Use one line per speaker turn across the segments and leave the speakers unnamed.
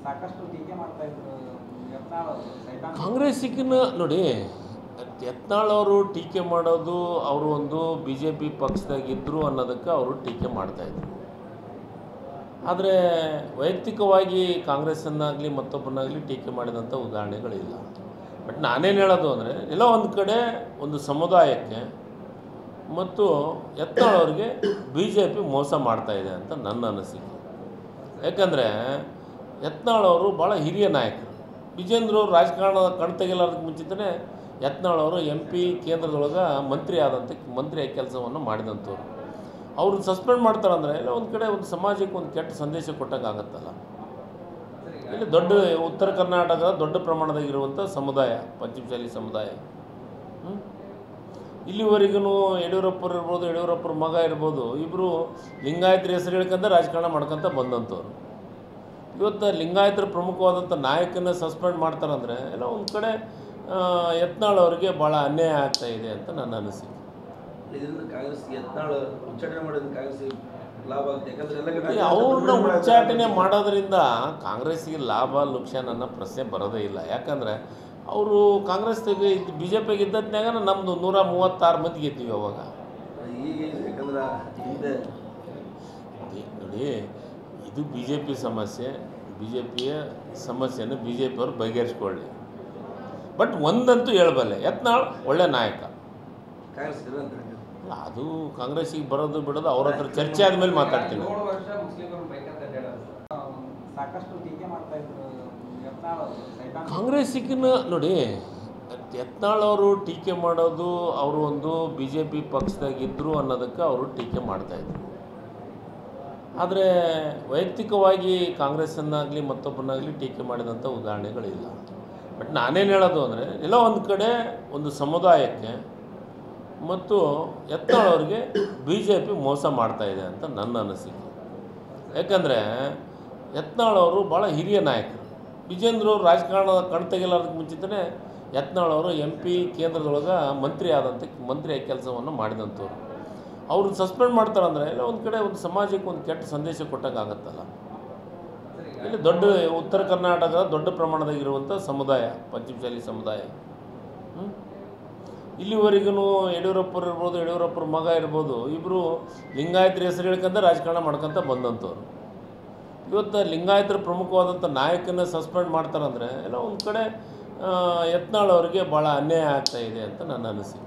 ಸಾಕಷ್ಟು ಟೀಕೆ ಮಾಡ್ತಾ ಇದ್ರು ಯತ್ನಾಳ್ ಅವರು ಸೈತಾನ್
ಕಾಂಗ್ರೆಸ್ಸಿಗಿನ ನೋಡಿ, ಯತ್ನಾಳ್ ಅವರು ಟೀಕೆ ಮಾಡೋದು ಅವರು ಒಂದು ಬಿ ಜೆ ಪಿ ಪಕ್ಷದಾಗಿದ್ದರು ಅನ್ನೋದಕ್ಕೆ ಅವರು ಟೀಕೆ ಮಾಡ್ತಾಯಿದ್ರು. ಆದರೆ ವೈಯಕ್ತಿಕವಾಗಿ ಕಾಂಗ್ರೆಸ್ಸನ್ನಾಗಲಿ ಮತ್ತೊಬ್ಬರನ್ನಾಗಲಿ ಟೀಕೆ ಮಾಡಿದಂಥ ಉದಾಹರಣೆಗಳಿಲ್ಲ. ಬಟ್ ನಾನೇನು ಹೇಳೋದು ಅಂದರೆ, ಎಲ್ಲೋ ಒಂದು ಕಡೆ ಒಂದು ಸಮುದಾಯಕ್ಕೆ ಮತ್ತು ಯತ್ನಾಳ್ ಅವ್ರಿಗೆ ಬಿ ಜೆ ಪಿ ಮೋಸ ಮಾಡ್ತಾಯಿದೆ ಅಂತ ನನ್ನ ಅನಿಸಿಕೆ. ಯಾಕಂದರೆ ಯತ್ನಾಳ್ ಅವರು ಭಾಳ ಹಿರಿಯ ನಾಯಕರು. ವಿಜೇಂದ್ರ ಅವರು ರಾಜಕಾರಣದ ಕಣ್ತೆಗೆಲ್ಲೋದಕ್ಕೆ ಮುಂಚಿತನೇ ಯತ್ನಾಳ್ ಅವರು MP ಕೇಂದ್ರದೊಳಗೆ ಮಂತ್ರಿಯಾಗಿ ಕೆಲಸವನ್ನು ಮಾಡಿದಂಥವ್ರು. ಅವರು ಸಸ್ಪೆಂಡ್ ಮಾಡ್ತಾರಂದರೆ ಎಲ್ಲ ಒಂದು ಕಡೆ ಒಂದು ಸಮಾಜಕ್ಕೆ ಒಂದು ಕೆಟ್ಟ ಸಂದೇಶ ಕೊಟ್ಟಂಗೆ ಆಗುತ್ತಲ್ಲ. ಇಲ್ಲಿ ದೊಡ್ಡ ಉತ್ತರ ಕರ್ನಾಟಕದ ದೊಡ್ಡ ಪ್ರಮಾಣದಾಗಿರುವಂಥ ಸಮುದಾಯ, ಪಂಚಮಸಾಲಿ ಸಮುದಾಯ. ಇಲ್ಲಿವರೆಗೂ ಯಡಿಯೂರಪ್ಪರು ಇರ್ಬೋದು, ಯಡಿಯೂರಪ್ಪರ ಮಗ ಇರ್ಬೋದು, ಇಬ್ಬರು ಲಿಂಗಾಯತರ ಹೆಸರು ಹೇಳ್ಕೊಂತ ರಾಜಕಾರಣ ಮಾಡ್ಕೊತ ಬಂದಂಥವ್ರು. ಇವತ್ತು ಲಿಂಗಾಯತರ ಪ್ರಮುಖವಾದಂಥ ನಾಯಕನ ಸಸ್ಪೆಂಡ್ ಮಾಡ್ತಾರಂದರೆ ಎಲ್ಲ ಒಂದು ಕಡೆ ಯತ್ನಾಳ್ ಅವರಿಗೆ ಭಾಳ ಅನ್ಯಾಯ ಆಗ್ತಾಯಿದೆ ಅಂತ ನನ್ನ ಅನಿಸಿಕೆ.
ಇದರಿಂದ ಕಾಂಗ್ರೆಸ್ ಯತ್ನಾಳ್ ಉಚ್ಚಾಟನೆ ಮಾಡೋದು ಕಾಂಗ್ರೆಸ್ ಲಾಭ ಆಗುತ್ತೆ. ಯಾಕಂದರೆ
ಅವ್ರನ್ನ ಉಚ್ಚಾಟನೆ ಮಾಡೋದ್ರಿಂದ ಕಾಂಗ್ರೆಸ್ಸಿಗೆ ಲಾಭ ಲುಕ್ಷಾನ್ ಅನ್ನೋ ಪ್ರಶ್ನೆ ಬರೋದೇ ಇಲ್ಲ. ಯಾಕಂದರೆ ಅವರು ಕಾಂಗ್ರೆಸ್ಗೆ ಬಿ ಜೆ ಪಿಗೆ ಇದ್ದದ್ನಾಗ ನಮ್ಮದು 136 ಮಂದಿ ಗೆದ್ದೀವಿ ಅವಾಗ.
ಈಗ ಯಾಕಂದ್ರೆ ಹಿಂದೆ
ನೋಡಿ, ಇದು ಬಿ ಜೆ ಪಿ ಸಮಸ್ಯೆ, ಬಿ ಜೆ ಪಿಯ ಸಮಸ್ಯೆಯನ್ನು ಬಿ ಜೆ ಪಿಯವರು ಬಗೆಹರಿಸ್ಕೊಳ್ಳಿ. ಬಟ್ ಒಂದಂತೂ ಹೇಳಬಲ್ಲೆ, ಯತ್ನಾಳ್ ಒಳ್ಳೆ ನಾಯಕ.
ಕಾಂಗ್ರೆಸ್
ಅದು ಕಾಂಗ್ರೆಸ್ಸಿಗೆ ಬರೋದು ಬಿಡೋದು ಅವ್ರ ಹತ್ರ ಚರ್ಚೆ ಆದಮೇಲೆ ಮಾತಾಡ್ತೀನಿ.
ಸಾಕಷ್ಟು ಟೀಕೆ ಮಾಡ್ತಾ ಇದ್ರು ಯತ್ನಾಳ್ ಅವರು ಸೈತಾನ್
ಕಾಂಗ್ರೆಸ್ಸಿಗಿನ ನೋಡಿ, ಯತ್ನಾಳ್ ಅವರು ಟೀಕೆ ಮಾಡೋದು ಅವರು ಒಂದು ಬಿ ಜೆ ಪಿ ಪಕ್ಷದಾಗಿದ್ದರು ಅನ್ನೋದಕ್ಕೆ ಅವರು ಟೀಕೆ ಮಾಡ್ತಾಯಿದ್ರು. ಆದರೆ ವೈಯಕ್ತಿಕವಾಗಿ ಕಾಂಗ್ರೆಸ್ಸನ್ನಾಗಲಿ ಮತ್ತೊಬ್ಬರನ್ನಾಗಲಿ ಟೀಕೆ ಮಾಡಿದಂಥ ಉದಾಹರಣೆಗಳಿಲ್ಲ. ಬಟ್ ನಾನೇನು ಹೇಳೋದು ಅಂದರೆ, ಎಲ್ಲೋ ಒಂದು ಕಡೆ ಒಂದು ಸಮುದಾಯಕ್ಕೆ ಮತ್ತು ಯತ್ನಾಳ್ ಅವ್ರಿಗೆ ಬಿ ಜೆ ಪಿ ಮೋಸ ಮಾಡ್ತಾಯಿದೆ ಅಂತ ನನ್ನ ಅನಿಸಿಕೆ. ಯಾಕಂದರೆ ಯತ್ನಾಳ್ ಅವರು ಭಾಳ ಹಿರಿಯ ನಾಯಕರು. ವಿಜೇಂದ್ರ ಅವರು ರಾಜಕಾರಣದ ಕಣ್ತೆಗೆಲ್ಲೋದಕ್ಕೆ ಮುಂಚಿತನೇ ಯತ್ನಾಳ್ ಅವರು MP ಕೇಂದ್ರದೊಳಗೆ ಮಂತ್ರಿಯಾಗಿ ಕೆಲಸವನ್ನು ಮಾಡಿದಂಥವ್ರು. ಅವರು ಸಸ್ಪೆಂಡ್ ಮಾಡ್ತಾರಂದರೆ ಎಲ್ಲ ಒಂದು ಕಡೆ ಒಂದು ಸಮಾಜಕ್ಕೆ ಒಂದು ಕೆಟ್ಟ ಸಂದೇಶ ಕೊಟ್ಟಂಗೆ ಆಗುತ್ತಲ್ಲ. ಇಲ್ಲಿ ದೊಡ್ಡ ಉತ್ತರ ಕರ್ನಾಟಕದ ದೊಡ್ಡ ಪ್ರಮಾಣದಾಗಿರುವಂಥ ಸಮುದಾಯ, ಪಂಚಮಸಾಲಿ ಸಮುದಾಯ. ಇಲ್ಲಿವರೆಗೂ ಯಡಿಯೂರಪ್ಪರು ಇರ್ಬೋದು, ಯಡಿಯೂರಪ್ಪರ ಮಗ ಇರ್ಬೋದು, ಇಬ್ಬರು ಲಿಂಗಾಯತರ ಹೆಸರು ಹೇಳ್ಕೊಂತ ರಾಜಕಾರಣ ಮಾಡ್ಕೊತ ಬಂದಂಥವ್ರು. ಇವತ್ತು ಲಿಂಗಾಯತರ ಪ್ರಮುಖವಾದಂಥ ನಾಯಕನ ಸಸ್ಪೆಂಡ್ ಮಾಡ್ತಾರಂದರೆ ಎಲ್ಲ ಒಂದು ಕಡೆ ಯತ್ನಾಳ್ ಅವರಿಗೆ ಭಾಳ ಅನ್ಯಾಯ ಆಗ್ತಾಯಿದೆ ಅಂತ ನನ್ನ ಅನಿಸಿಕೆ.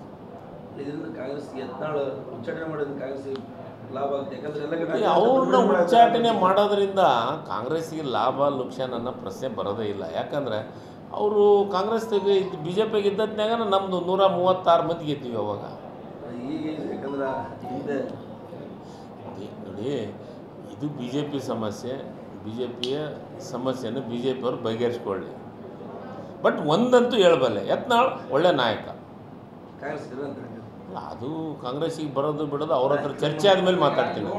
ಇದರಿಂದ ಕಾಂಗ್ರೆಸ್ ಯತ್ನಾಳ್ ಉಚ್ಚಾಟನೆ ಮಾಡೋದು ಕಾಂಗ್ರೆಸ್ ಲಾಭ ಆಗುತ್ತೆ. ಯಾಕಂದರೆ
ಅವ್ರನ್ನ ಉಚ್ಚಾಟನೆ ಮಾಡೋದ್ರಿಂದ ಕಾಂಗ್ರೆಸ್ಸಿಗೆ ಲಾಭ ಲುಕ್ಷಾನ್ ಅನ್ನೋ ಪ್ರಶ್ನೆ ಬರೋದೇ ಇಲ್ಲ. ಯಾಕಂದರೆ ಅವರು ಕಾಂಗ್ರೆಸ್ಗೆ ಬಿ ಜೆ ಪಿಗೆ ಇದ್ದದ್ನಾಗ ನಮ್ಮದು 136 ಮಂದಿ ಗೆದ್ದೀವಿ ಅವಾಗ.
ಈಗ ಯಾಕಂದ್ರೆ ಹಿಂದೆ
ನೋಡಿ, ಇದು ಬಿ ಜೆ ಪಿ ಸಮಸ್ಯೆ, ಬಿ ಜೆ ಪಿಯ ಸಮಸ್ಯೆಯನ್ನು ಬಿ ಜೆ ಪಿಯವರು ಬಗೆಹರಿಸ್ಕೊಳ್ಳಿ. ಬಟ್ ಒಂದಂತೂ ಹೇಳಬಲ್ಲೆ, ಯತ್ನಾಳ್ ಒಳ್ಳೆ ನಾಯಕ.
ಕಾಂಗ್ರೆಸ್
ಅದು ಕಾಂಗ್ರೆಸ್ಸಿಗೆ ಬರೋದು ಬಿಡೋದು ಅವ್ರ ಹತ್ರ ಚರ್ಚೆ ಆದಮೇಲೆ ಮಾತಾಡ್ತೀನಿ.